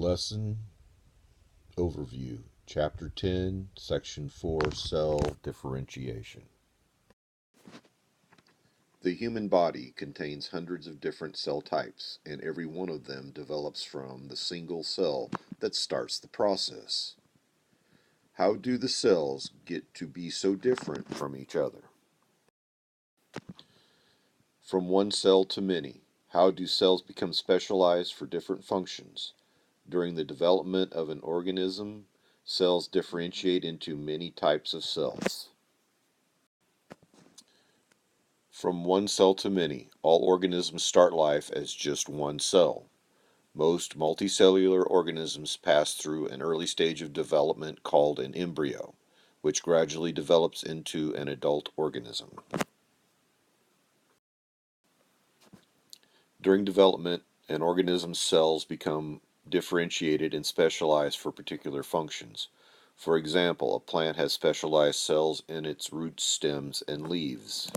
Lesson Overview, Chapter 10, Section 4, Cell Differentiation. The human body contains hundreds of different cell types, and every one of them develops from the single cell that starts the process. How do the cells get to be so different from each other? From one cell to many, how do cells become specialized for different functions? During the development of an organism, cells differentiate into many types of cells. From one cell to many, all organisms start life as just one cell. Most multicellular organisms pass through an early stage of development called an embryo, which gradually develops into an adult organism. During development, an organism's cells become differentiated and specialized for particular functions. For example, a plant has specialized cells in its roots, stems, and leaves.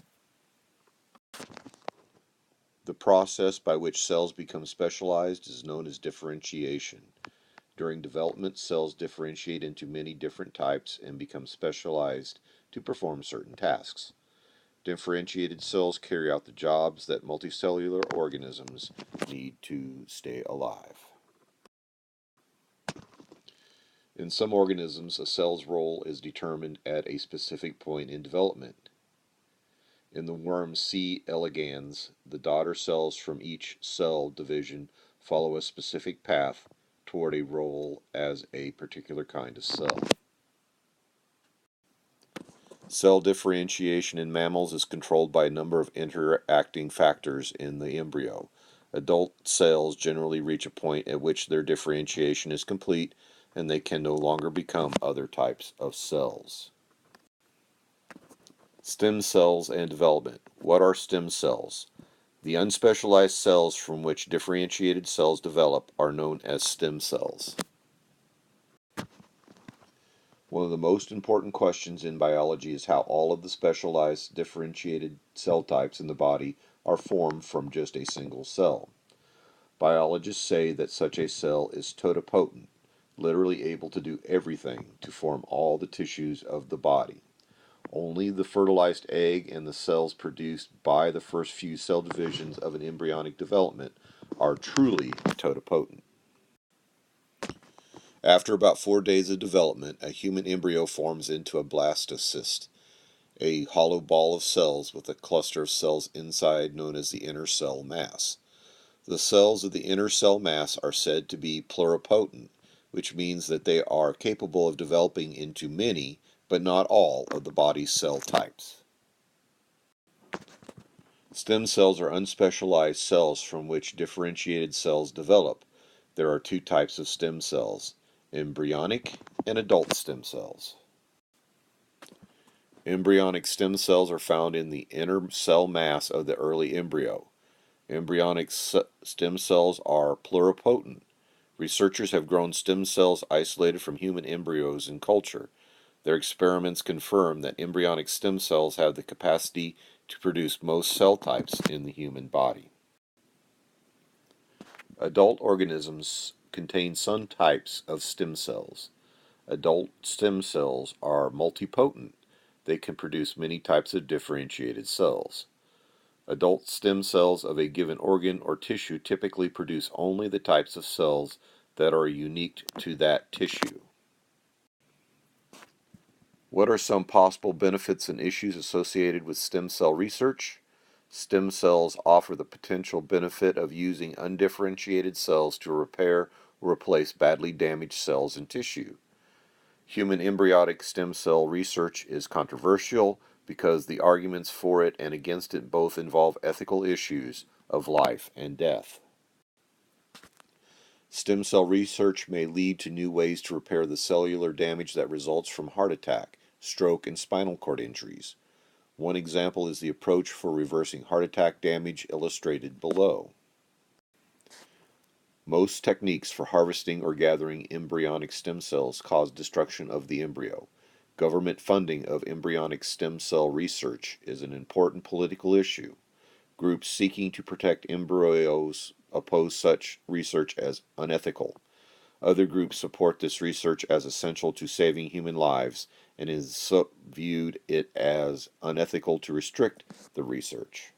The process by which cells become specialized is known as differentiation. During development, cells differentiate into many different types and become specialized to perform certain tasks. Differentiated cells carry out the jobs that multicellular organisms need to stay alive. In some organisms, a cell's role is determined at a specific point in development. In the worm C. elegans, the daughter cells from each cell division follow a specific path toward a role as a particular kind of cell. Cell differentiation in mammals is controlled by a number of interacting factors in the embryo. Adult cells generally reach a point at which their differentiation is complete and they can no longer become other types of cells. Stem cells and development. What are stem cells? The unspecialized cells from which differentiated cells develop are known as stem cells. One of the most important questions in biology is how all of the specialized differentiated cell types in the body are formed from just a single cell. Biologists say that such a cell is totipotent, literally able to do everything to form all the tissues of the body. Only the fertilized egg and the cells produced by the first few cell divisions of an embryonic development are truly totipotent. After about 4 days of development, a human embryo forms into a blastocyst, a hollow ball of cells with a cluster of cells inside known as the inner cell mass. The cells of the inner cell mass are said to be pluripotent, which means that they are capable of developing into many, but not all, of the body's cell types. Stem cells are unspecialized cells from which differentiated cells develop. There are two types of stem cells, embryonic and adult stem cells. Embryonic stem cells are found in the inner cell mass of the early embryo. Embryonic stem cells are pluripotent. Researchers have grown stem cells isolated from human embryos in culture. Their experiments confirm that embryonic stem cells have the capacity to produce most cell types in the human body. Adult organisms contain some types of stem cells. Adult stem cells are multipotent. They can produce many types of differentiated cells. Adult stem cells of a given organ or tissue typically produce only the types of cells that are unique to that tissue. What are some possible benefits and issues associated with stem cell research? Stem cells offer the potential benefit of using undifferentiated cells to repair or replace badly damaged cells and tissue. Human embryonic stem cell research is controversial because the arguments for it and against it both involve ethical issues of life and death. Stem cell research may lead to new ways to repair the cellular damage that results from heart attack, stroke, and spinal cord injuries. One example is the approach for reversing heart attack damage illustrated below. Most techniques for harvesting or gathering embryonic stem cells cause destruction of the embryo. Government funding of embryonic stem cell research is an important political issue. Groups seeking to protect embryos oppose such research as unethical. Other groups support this research as essential to saving human lives and viewed it as unethical to restrict the research.